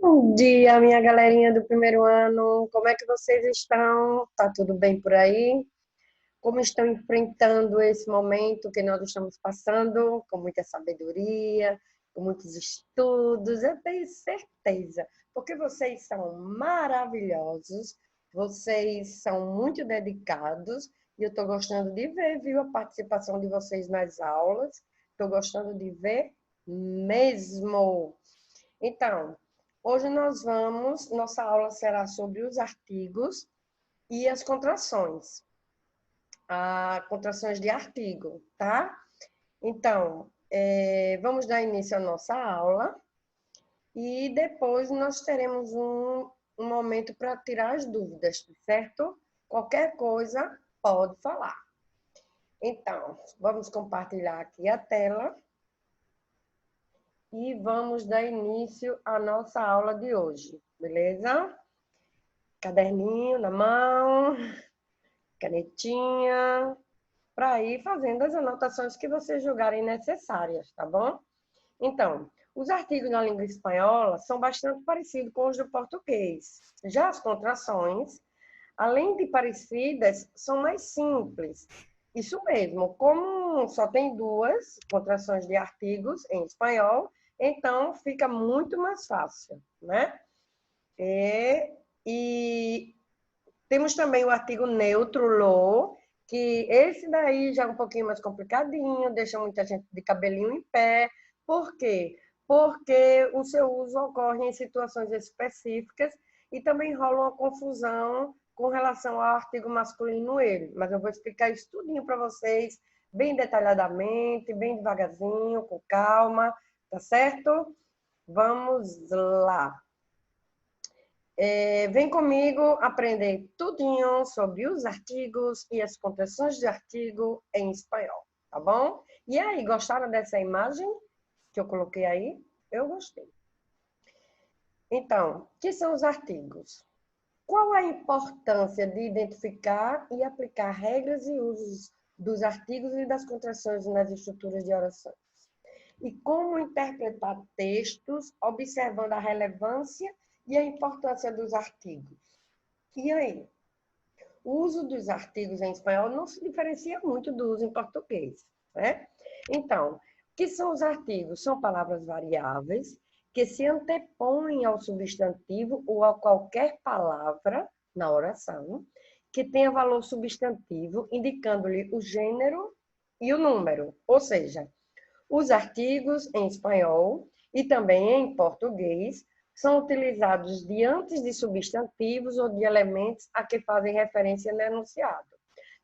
Bom dia, minha galerinha do primeiro ano. Como é que vocês estão? Tá tudo bem por aí? Como estão enfrentando esse momento que nós estamos passando? Com muita sabedoria, com muitos estudos, eu tenho certeza, porque vocês são maravilhosos, vocês são muito dedicados e eu estou gostando de ver, viu, a participação de vocês nas aulas. Estou gostando de ver mesmo. Então, hoje nossa aula será sobre os artigos e as contrações, contrações de artigo, tá? Então, vamos dar início à nossa aula e depois nós teremos um momento para tirar as dúvidas, certo? Qualquer coisa, pode falar. Então, vamos compartilhar aqui a tela e vamos dar início à nossa aula de hoje, beleza? Caderninho na mão, canetinha, para ir fazendo as anotações que vocês julgarem necessárias, tá bom? Então, os artigos na língua espanhola são bastante parecidos com os do português. Já as contrações, além de parecidas, são mais simples. Isso mesmo, como só tem duas contrações de artigos em espanhol, então fica muito mais fácil, né? E temos também o artigo neutro, lo, que esse daí já é um pouquinho mais complicadinho, deixa muita gente de cabelinho em pé. Por quê? Porque o seu uso ocorre em situações específicas e também rola uma confusão com relação ao artigo masculino ele. Mas eu vou explicar isso tudinho para vocês, bem detalhadamente, bem devagarzinho, com calma, tá certo? Vamos lá. Vem comigo aprender tudinho sobre os artigos e as contrações de artigo em espanhol, tá bom? E aí, gostaram dessa imagem que eu coloquei aí? Eu gostei. Então, o que são os artigos? Qual a importância de identificar e aplicar regras e usos dos artigos e das contrações nas estruturas de orações? E como interpretar textos observando a relevância e a importância dos artigos? E aí? O uso dos artigos em espanhol não se diferencia muito do uso em português, né? Então, o que são os artigos? São palavras variáveis que se antepõem ao substantivo ou a qualquer palavra na oração que tenha valor substantivo, indicando-lhe o gênero e o número. Ou seja, os artigos em espanhol e também em português são utilizados diante de substantivos ou de elementos a que fazem referência no enunciado.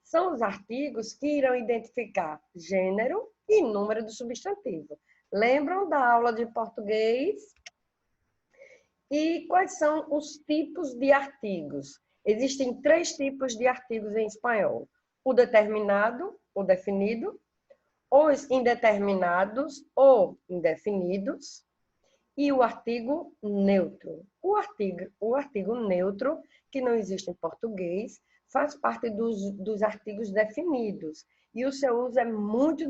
São os artigos que irão identificar gênero e número do substantivo. Lembram da aula de português? E quais são os tipos de artigos? Existem três tipos de artigos em espanhol: o determinado, o definido, os indeterminados ou indefinidos e o artigo neutro. O artigo neutro, que não existe em português, faz parte dos artigos definidos e o seu uso é muito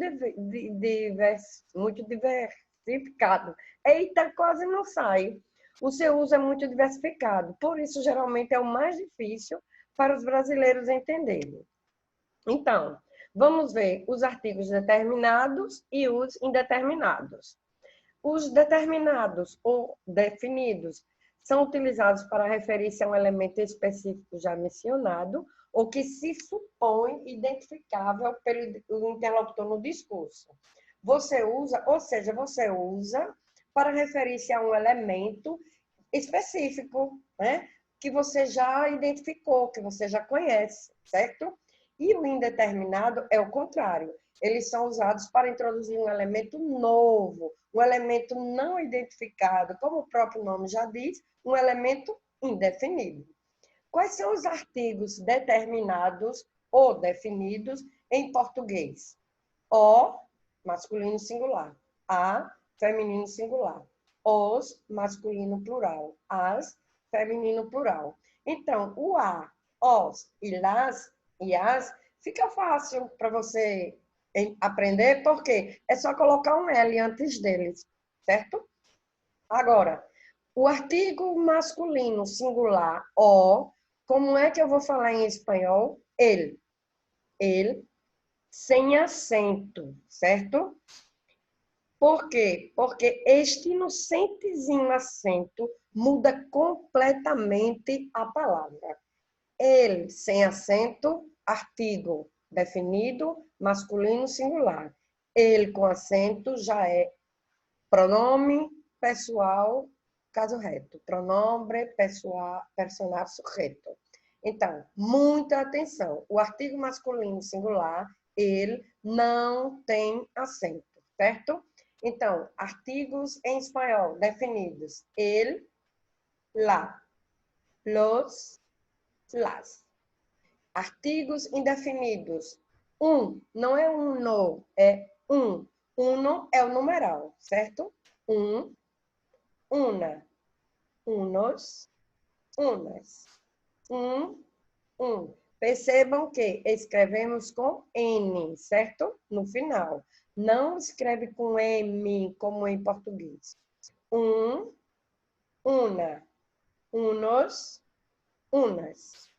diversificado. Eita, quase não sai. O seu uso é muito diversificado, por isso geralmente é o mais difícil para os brasileiros entenderem. Então, vamos ver os artigos determinados e os indeterminados. Os determinados ou definidos são utilizados para referir-se a um elemento específico já mencionado ou que se supõe identificável pelo interlocutor no discurso. Você usa para referir-se a um elemento específico, né? Que você já identificou, que você já conhece, certo? E o indeterminado é o contrário. Eles são usados para introduzir um elemento novo, um elemento não identificado, como o próprio nome já diz, um elemento indefinido. Quais são os artigos determinados ou definidos em português? O, masculino singular. A, feminino singular. Os, masculino plural. As, feminino plural. Então, o a, os e las e as fica fácil para você aprender, porque é só colocar um L antes deles, certo? Agora, O artigo masculino singular, o, como é que eu vou falar em espanhol? Ele. Ele, sem acento, certo? Por quê? Porque este inocentezinho acento muda completamente a palavra. Ele, sem acento, artigo definido, masculino singular. Ele com acento já é pronome pessoal, caso reto. Pronome pessoal, personal sujeito. Então, muita atenção. O artigo masculino singular, ele não tem acento, certo? Então, artigos em espanhol definidos. El, la, los, las. Artigos indefinidos. Não é no, é um. Uno é o numeral, certo? Una, unos, unas. Um. Percebam que escrevemos com N, certo? No final. Não escreve com M, como em português. Una, unos, unas.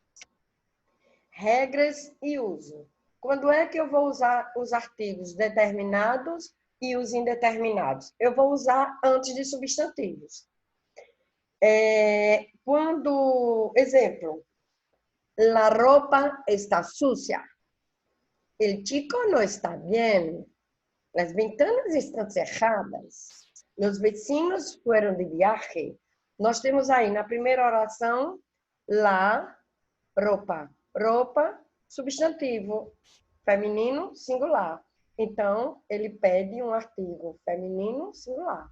Regras e uso. Quando é que eu vou usar os artigos determinados e os indeterminados? Eu vou usar antes de substantivos. Exemplo, la ropa está sucia. El chico no está bien. Las ventanas están cerradas. Los vecinos fueron de viaje. Nós temos aí na primeira oração la roupa. Roupa, substantivo. Feminino, singular. Então, ele pede um artigo feminino, singular.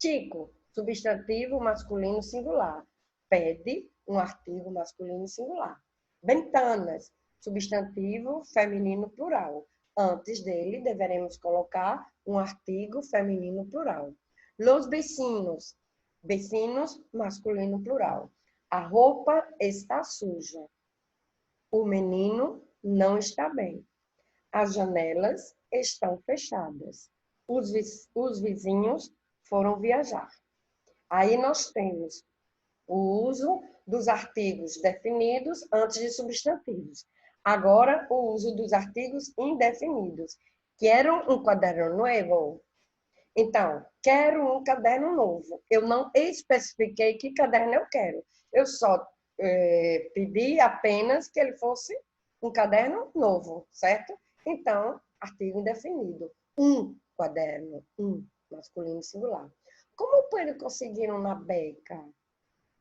Chico, substantivo masculino, singular. Pede um artigo masculino, singular. Ventanas, substantivo feminino, plural. Antes dele, deveremos colocar um artigo feminino, plural. Los vecinos, vecinos, masculino, plural. A roupa está suja. O menino não está bem. As janelas estão fechadas. Os vizinhos foram viajar. Aí nós temos o uso dos artigos definidos antes de substantivos. Agora, o uso dos artigos indefinidos. Quero um caderno novo. Então, quero um caderno novo. Eu não especifiquei que caderno eu quero. Eu só pedi apenas que ele fosse um caderno novo, certo? Então, artigo indefinido. Um caderno, masculino singular. Como pode conseguir uma beca?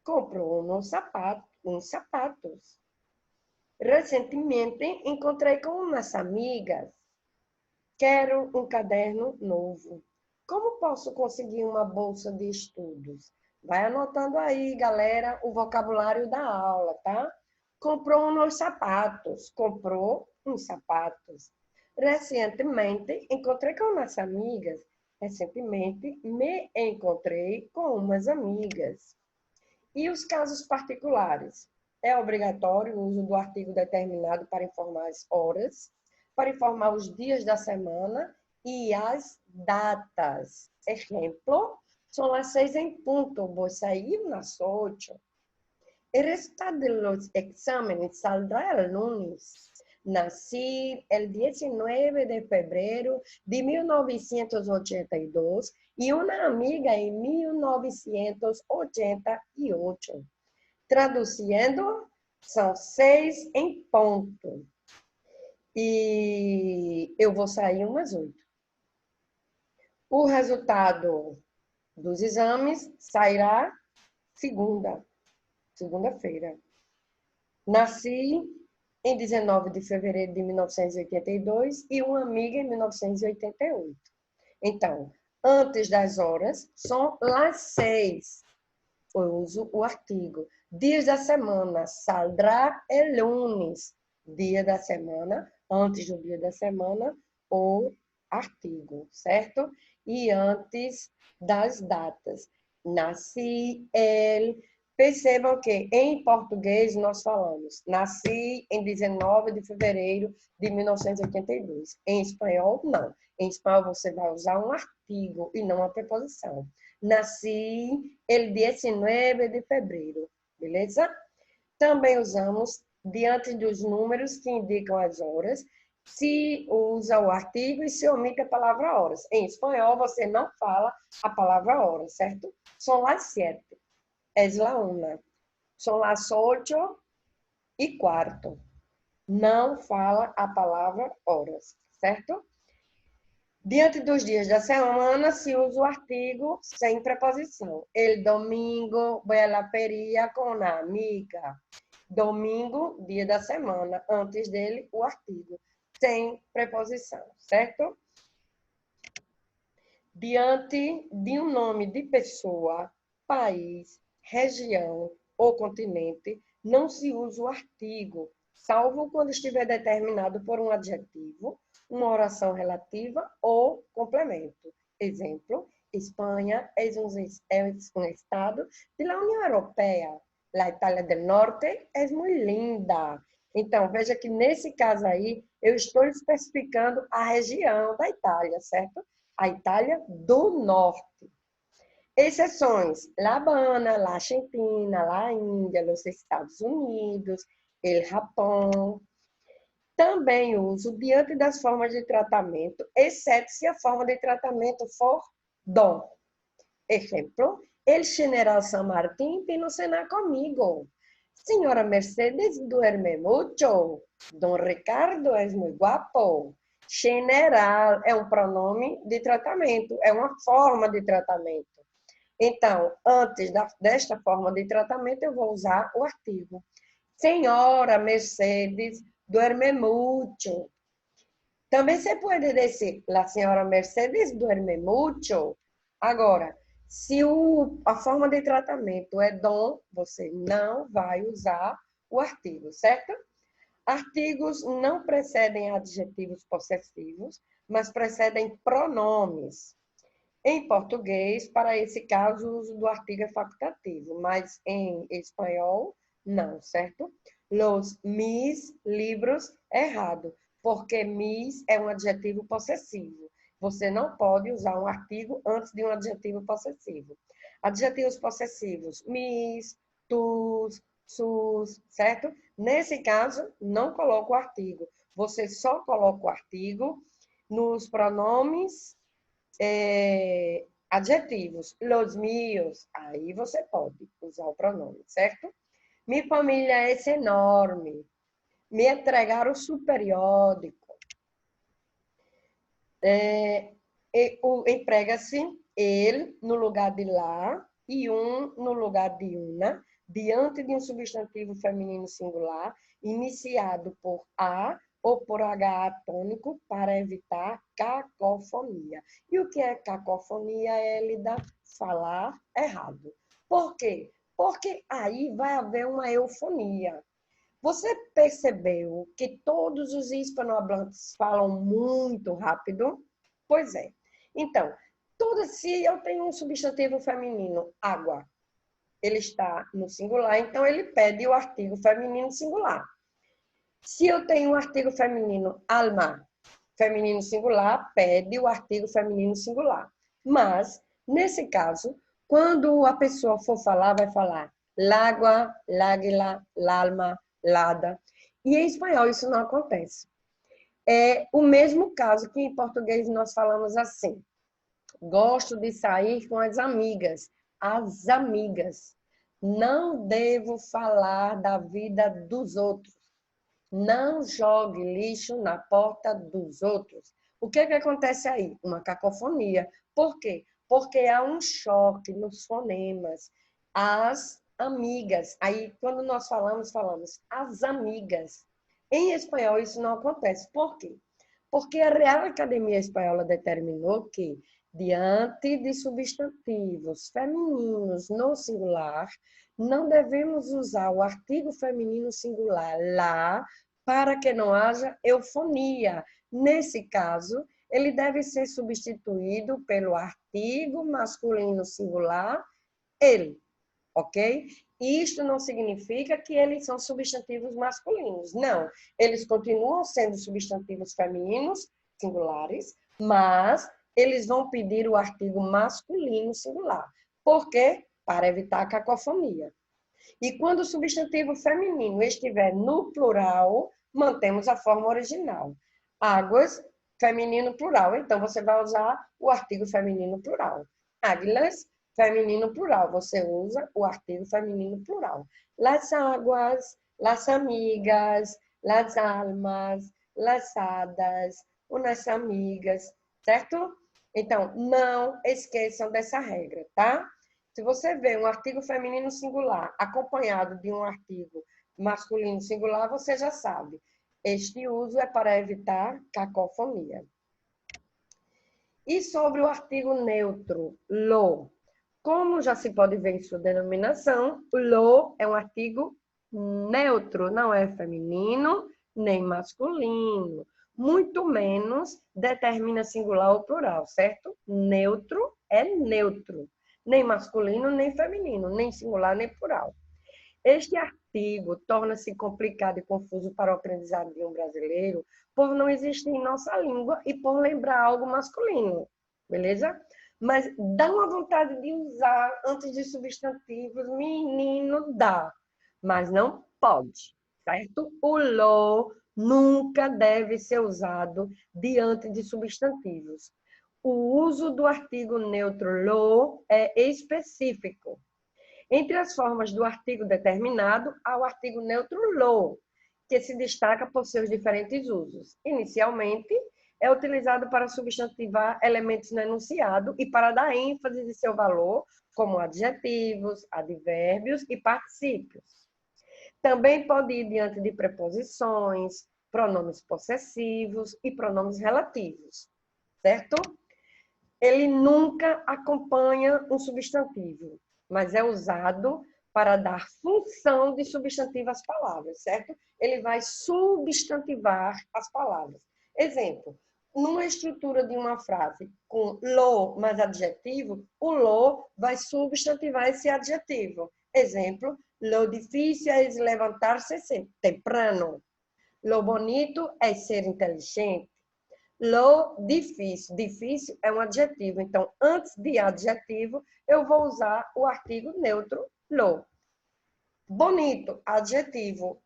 Comprou uns sapatos. Recentemente encontrei com umas amigas. Quero um caderno novo. Como posso conseguir uma bolsa de estudos? Vai anotando aí, galera, o vocabulário da aula, tá? Comprou uns sapatos. Comprou uns sapatos. Recentemente encontrei com umas amigas. Recentemente me encontrei com umas amigas. E os casos particulares? É obrigatório o uso do artigo determinado para informar as horas, para informar os dias da semana e as datas. Exemplo, son las 6 en punto, voy a salir las 8. El resultado de los exámenes saldrá el lunes. Nací el 19 de febrero de 1982 y una amiga en 1988. Traduzindo, são 6 em ponto. E eu vou sair umas 8. O resultado dos exames sairá segunda-feira. Nasci em 19 de fevereiro de 1982 e uma amiga em 1988. Então, antes das horas, são las 6. Eu uso o artigo. Dias da semana, saldrá el lunes. Dia da semana, antes do dia da semana, o artigo, certo? E antes das datas. Nasci, ele. Percebam que em português nós falamos nasci em 19 de fevereiro de 1982. Em espanhol, não. Em espanhol você vai usar um artigo e não uma preposição. nasci el 19 de fevereiro, beleza? Também usamos diante dos números que indicam as horas, se usa o artigo e se omite a palavra horas. Em espanhol, você não fala a palavra horas, certo? Son las 7, es la 1, son las 8:15. Não fala a palavra horas, certo? Diante dos dias da semana, se usa o artigo sem preposição. El domingo voy a la feria con una amiga. Domingo, dia da semana. Antes dele, o artigo sem preposição, certo? Diante de um nome de pessoa, país, região ou continente, não se usa o artigo, salvo quando estiver determinado por um adjetivo, uma oração relativa ou complemento. Exemplo, Espanha é um estado da União Europeia. A Itália do Norte é muito linda. Então, veja que nesse caso aí, eu estou especificando a região da Itália, certo? A Itália do Norte. Exceções: La Habana, La Argentina, La Índia, os Estados Unidos, el Japão. Também uso diante das formas de tratamento, exceto se a forma de tratamento for dom. Exemplo, el general San Martín vino cenar comigo. Senhora Mercedes duerme mucho. Don Ricardo es muy guapo. General é um pronome de tratamento, é uma forma de tratamento. Então, antes desta forma de tratamento, eu vou usar o artigo. Senhora Mercedes duerme mucho. Também você pode dizer, la senhora Mercedes duerme mucho. Agora, se a forma de tratamento é dom, você não vai usar o artigo, certo? Artigos não precedem adjetivos possessivos, mas precedem pronomes. Em português, para esse caso, o uso do artigo é facultativo, mas em espanhol, não, certo? Los mis libros, errado, porque mis é um adjetivo possessivo. Você não pode usar um artigo antes de um adjetivo possessivo. Adjetivos possessivos, mis, tus, sus, certo? Nesse caso, não coloca o artigo. Você só coloca o artigo nos pronomes adjetivos. Los míos, aí você pode usar o pronome, certo? Minha família é enorme. Me entregaram o periódico. Emprega-se ele no lugar de lá e um no lugar de una, diante de um substantivo feminino singular, iniciado por A ou por H tônico, para evitar cacofonia. E o que é cacofonia? É falar errado. Por quê? Porque aí vai haver uma eufonia. Você percebeu que todos os hispanohablantes falam muito rápido? Pois é. Então, se eu tenho um substantivo feminino, água, ele está no singular, então ele pede o artigo feminino singular. Se eu tenho um artigo feminino, alma, feminino singular, pede o artigo feminino singular. Mas, nesse caso, quando a pessoa for falar, vai falar l'água, l'águila, l'alma, lada. E em espanhol isso não acontece. É o mesmo caso que em português nós falamos assim. Gosto de sair com as amigas. As amigas. Não devo falar da vida dos outros. Não jogue lixo na porta dos outros. O que acontece aí? Uma cacofonia. Por quê? Porque há um choque nos fonemas. As amigas. Aí, quando nós falamos as amigas. Em espanhol, isso não acontece. Por quê? Porque a Real Academia Espanhola determinou que, diante de substantivos femininos no singular, não devemos usar o artigo feminino singular lá para que não haja eufonia. Nesse caso, ele deve ser substituído pelo artigo masculino singular, ele. Ok? Isto não significa que eles são substantivos masculinos. Não. Eles continuam sendo substantivos femininos, singulares, mas eles vão pedir o artigo masculino singular. Por quê? Para evitar a cacofonia. E quando o substantivo feminino estiver no plural, mantemos a forma original. Águas, feminino plural. Então, você vai usar o artigo feminino plural. Águilas, feminino plural. Você usa o artigo feminino plural. Las águas, las amigas, las almas, las hadas, unas amigas, certo? Então, não esqueçam dessa regra, tá? Se você vê um artigo feminino singular acompanhado de um artigo masculino singular, você já sabe. Este uso é para evitar cacofonia. E sobre o artigo neutro, lo. Como já se pode ver em sua denominação, lo é um artigo neutro, não é feminino nem masculino. Muito menos determina singular ou plural, certo? Neutro é neutro. Nem masculino, nem feminino, nem singular, nem plural. Este artigo torna-se complicado e confuso para o aprendizado de um brasileiro por não existir em nossa língua e por lembrar algo masculino, beleza? Mas dá uma vontade de usar antes de substantivos, menino, dá, mas não pode, certo? O lo nunca deve ser usado diante de substantivos. O uso do artigo neutro lo é específico. Entre as formas do artigo determinado, há o artigo neutro lo, que se destaca por seus diferentes usos. Inicialmente, é utilizado para substantivar elementos no enunciado e para dar ênfase de seu valor, como adjetivos, advérbios e particípios. Também pode ir diante de preposições, pronomes possessivos e pronomes relativos, certo? Ele nunca acompanha um substantivo, mas é usado para dar função de substantivo às palavras, certo? Ele vai substantivar as palavras. Exemplo, numa estrutura de uma frase com lo mais adjetivo, o lo vai substantivar esse adjetivo. Exemplo, lo difícil é levantar-se temprano. Lo bonito é ser inteligente. Lo difícil. Difícil é um adjetivo. Então, antes de adjetivo, eu vou usar o artigo neutro lo. Bonito, adjetivo.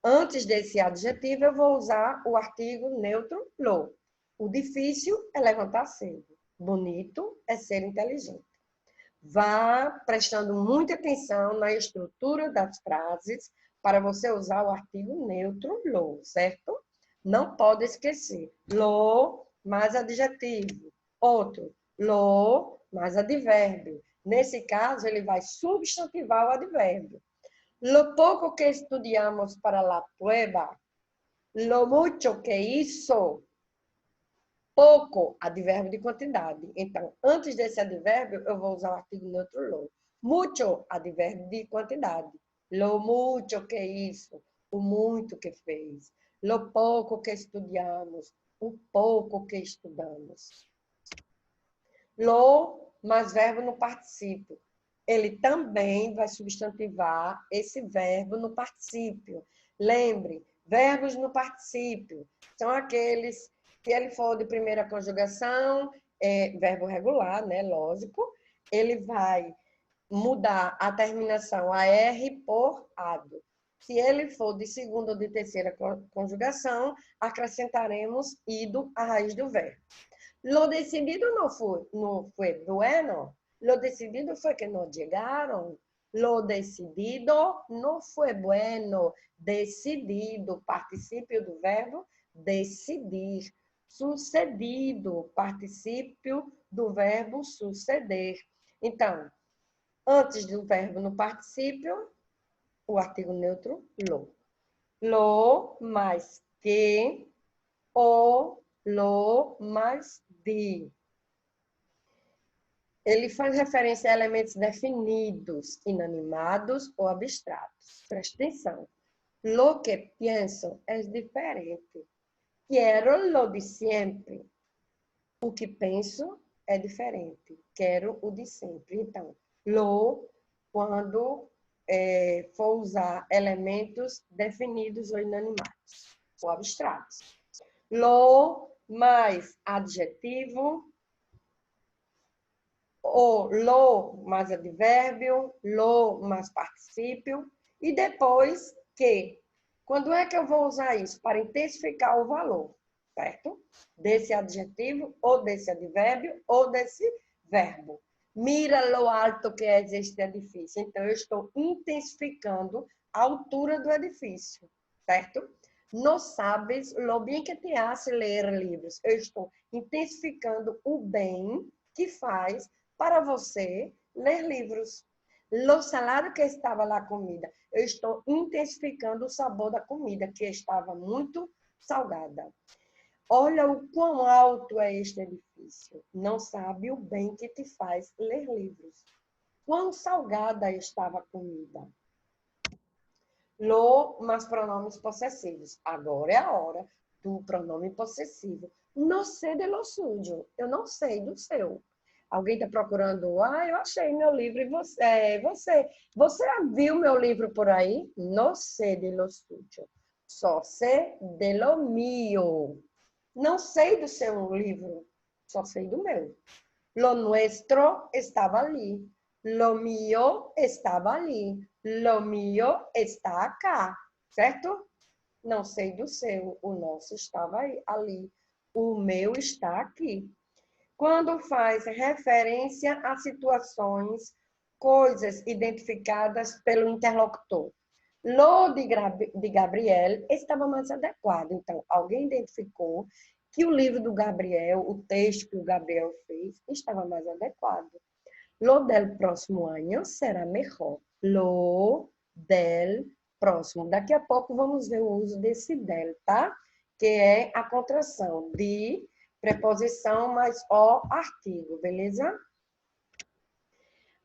Antes desse adjetivo, eu vou usar o artigo neutro lo. O difícil é levantar cedo. Bonito é ser inteligente. Vá prestando muita atenção na estrutura das frases para você usar o artigo neutro lo, certo? Não pode esquecer. Lo mais adjetivo. Outro, lo mais advérbio. Nesse caso, ele vai substantivar o advérbio. Lo pouco que estudiamos para la prueba. Lo mucho que hizo. Pouco, advérbio de quantidade. Então, antes desse advérbio, eu vou usar o artigo neutro lo. Mucho, advérbio de quantidade. Lo mucho que hizo. O muito que fez. Lo pouco que estudiamos. O pouco que estudamos. Lo mais verbo no particípio. Ele também vai substantivar esse verbo no particípio. Lembre, verbos no particípio são aqueles que ele for de primeira conjugação, verbo regular, né? Lógico, ele vai mudar a terminação AR por ADO. Se ele for de segunda ou de terceira conjugação, acrescentaremos ido à raiz do verbo. Lo decidido no fue bueno. Lo decidido fue que no llegaron. Lo decidido no fue bueno. Decidido, particípio do verbo decidir. Sucedido, particípio do verbo suceder. Então, antes do verbo no particípio, o artigo neutro lo. Lo mais que, o, lo mais de. Ele faz referência a elementos definidos, inanimados ou abstratos. Preste atenção. Lo que pienso é diferente. Quero lo de sempre. O que penso é diferente. Quero o de sempre. Então, lo, quando for usar elementos definidos ou inanimados ou abstratos. Lo mais adjetivo, o lo mais advérbio, lo mais particípio, e depois que. Quando é que eu vou usar isso? Para intensificar o valor, certo? Desse adjetivo, ou desse advérbio, ou desse verbo. Mira lo alto que é este edifício. Então, eu estou intensificando a altura do edifício, certo? Não sabes lo bem que te hace ler livros. Eu estou intensificando o bem que faz para você ler livros. Lo salado que estava lá a comida. Eu estou intensificando o sabor da comida, que estava muito salgada. Olha o quão alto é este edifício. Não sabe o bem que te faz ler livros. Quão salgada estava a comida. Lo mais pronomes possessivos. Agora é a hora do pronome possessivo. No sé de lo suyo. Eu não sei do seu. Alguém está procurando? Ah, eu achei meu livro e você viu meu livro por aí? No sé de lo suyo. Só sé de lo mío. Não sei do seu livro, só sei do meu. Lo nuestro estava ali. Lo mío estava ali. Lo mío está acá, certo? Não sei do seu, o nosso estava ali. O meu está aqui. Quando faz referência a situações, coisas identificadas pelo interlocutor. Lo de Gabriel estava mais adequado. Então, alguém identificou que o livro do Gabriel, o texto que o Gabriel fez, estava mais adequado. Lo del próximo ano será melhor. Lo del próximo. Daqui a pouco vamos ver o uso desse del, tá? Que é a contração de preposição mais o artigo, beleza?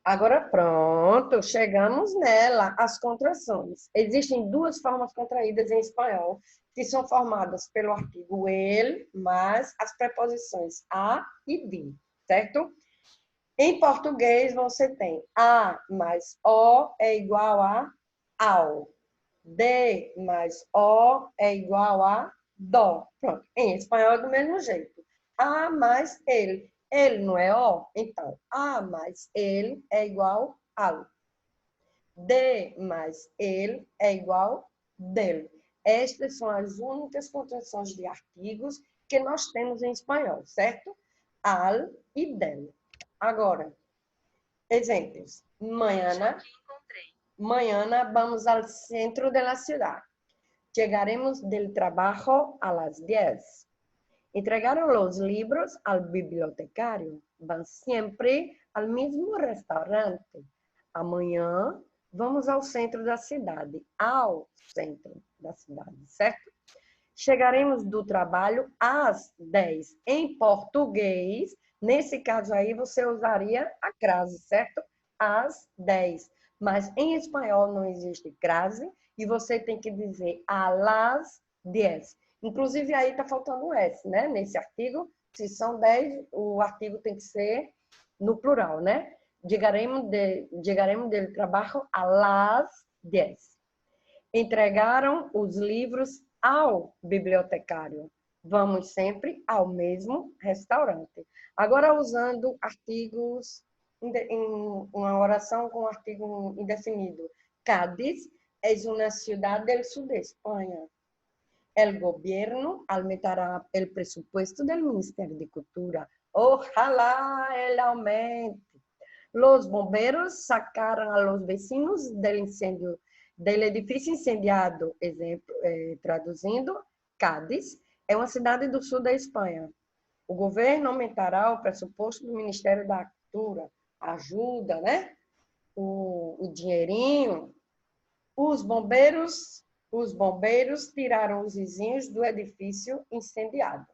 Agora pronto, chegamos nela, as contrações. Existem duas formas contraídas em espanhol, que são formadas pelo artigo el, mais as preposições a e de, certo? Em português, você tem a mais o é igual a ao. De mais o é igual a do. Pronto. Em espanhol é do mesmo jeito. A mais ele. Ele não é o? Então, a mais ele é igual ao. De mais ele é igual dele. Estas são as únicas contrações de artigos que nós temos em espanhol, certo? Al e del. Agora, exemplos. Mañana vamos al centro de la ciudad. Llegaremos del trabajo a las 10. Entregaron los libros al bibliotecario. Van siempre al mismo restaurante. Amanhã vamos ao centro da cidade. Ao centro da cidade, certo? Chegaremos do trabalho às 10. Em português, nesse caso aí, você usaria a crase, certo? Às 10. Mas em espanhol não existe crase e você tem que dizer a las 10. Inclusive, aí está faltando um S, né? Nesse artigo, se são 10, o artigo tem que ser no plural, né? Llegaremos del trabajo a las 10. Entregaram os livros ao bibliotecário. Vamos sempre ao mesmo restaurante. Agora, usando artigos em uma oração com artigo indefinido. Cádiz é uma cidade do sul de Espanha. El gobierno aumentará el presupuesto del Ministerio de Cultura. Ojalá el aumente. Los bomberos sacaron a los vecinos del incendio del edifício incendiado. Exemplo, traduzindo, Cádiz é uma cidade do sul da Espanha. O governo aumentará o pressuposto do Ministério da Cultura. Ajuda, né? O dinheirinho. Os bombeiros tiraram os vizinhos do edifício incendiado.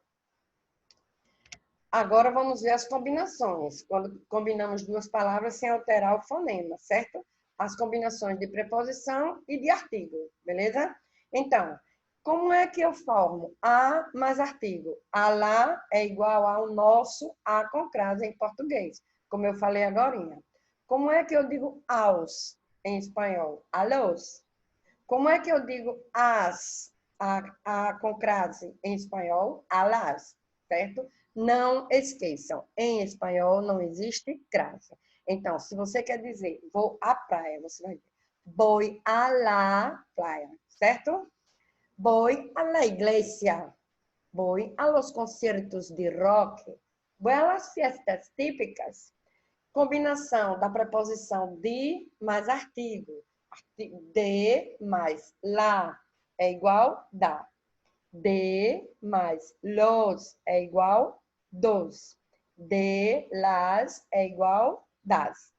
Agora vamos ver as combinações. Quando combinamos duas palavras sem alterar o fonema, certo? As combinações de preposição e de artigo, beleza? Então, como é que eu formo a mais artigo? A lá é igual ao nosso a com crase em português, como eu falei agora. Como é que eu digo aos em espanhol? A los. Como é que eu digo as, a com crase em espanhol? A las, certo? Não esqueçam, em espanhol não existe crase. Então, se você quer dizer vou à praia, você vai dizer voy a la playa, certo? Voy a la iglesia, voy a los conciertos de rock, voy a las fiestas típicas. Combinação da preposição de mais artigo. De mais la é igual da. De mais los é igual dos. De las é igual das.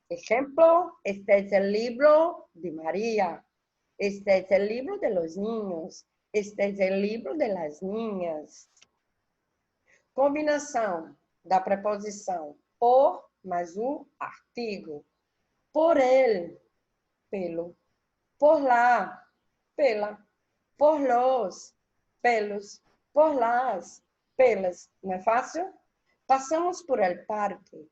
Ejemplo, este es el libro de María. Este es el libro de los niños. Este es el libro de las niñas. Combinação da preposição por mais o artigo. Por ele, pelo. Por lá, pela. Por los, pelos. Por las, pelas. Não é fácil? Passamos por el parque.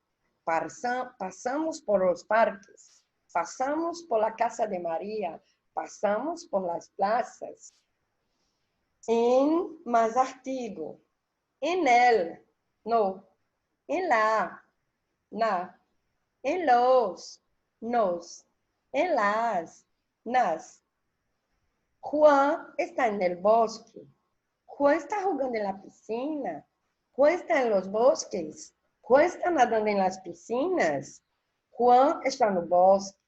Passamos por los parques. Passamos por la casa de María. Passamos por las plazas. Em mais artigo. En él, no. En la, na. En los, nos. En las, nas. Juan está en el bosque. Juan está jugando en la piscina. Juan está en los bosques. Juan está nadando en las piscinas. Juan está no bosque.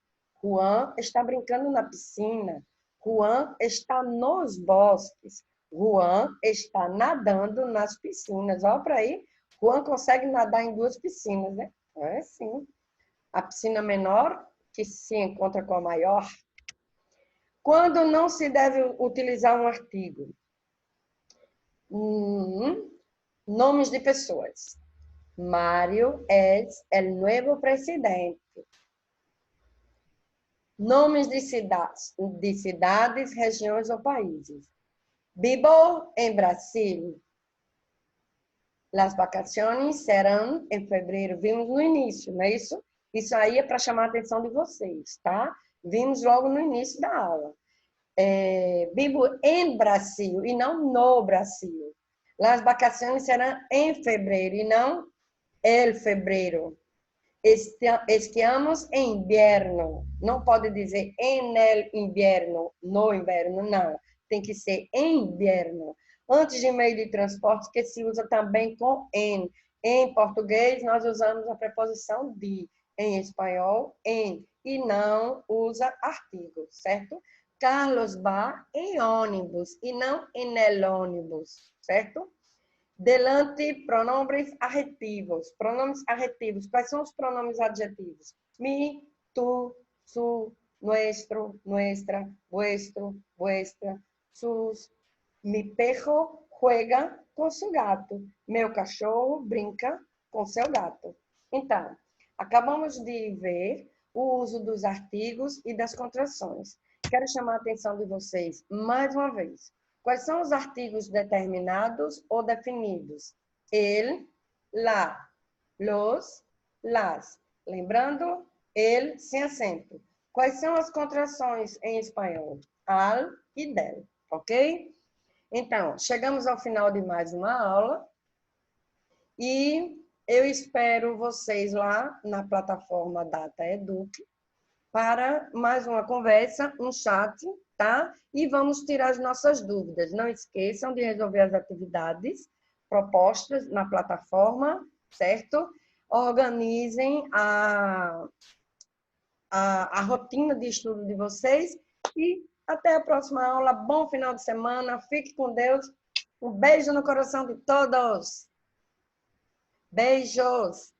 Juan está brincando na piscina. Juan está nos bosques. Juan está nadando nas piscinas. Olha para aí. Juan consegue nadar em 2 piscinas, né? É sim. A piscina menor que se encontra com a maior. Quando não se deve utilizar um artigo? Nomes de pessoas. Mário es el nuevo presidente. Nomes de cidades, regiões ou países. Vivo em Brasil. Las vacaciones serão em fevereiro. Vimos no início, não é isso? Isso aí é para chamar a atenção de vocês, tá? Vimos logo no início da aula. Vivo em Brasil e não no Brasil. Las vacaciones serão em fevereiro e não el fevereiro. Esquiamos em inverno. Não pode dizer en el invierno, no inverno, não. Tem que ser em inverno. Antes de meio de transporte, que se usa também com en. Em português, nós usamos a preposição de. Em espanhol, em. E não usa artigo, certo? Carlos vai em ônibus e não en el ônibus, certo? Delante, pronombres adjetivos. Pronomes adjetivos. Quais são os pronomes adjetivos? Mi, tu, su, nuestro, nuestra, vuestro, vuestra, sus. Mi perro juega com seu gato. Meu cachorro brinca com seu gato. Então, acabamos de ver o uso dos artigos e das contrações. Quero chamar a atenção de vocês mais uma vez. Quais são os artigos determinados ou definidos? El, la, los, las. Lembrando, el sem acento. Quais são as contrações em espanhol? Al e del, ok? Então, chegamos ao final de mais uma aula e eu espero vocês lá na plataforma Data Educ para mais uma conversa, um chat, tá? E vamos tirar as nossas dúvidas. Não esqueçam de resolver as atividades propostas na plataforma, certo? Organizem a rotina de estudo de vocês e até a próxima aula. Bom final de semana. Fique com Deus. Um beijo no coração de todos. Beijos.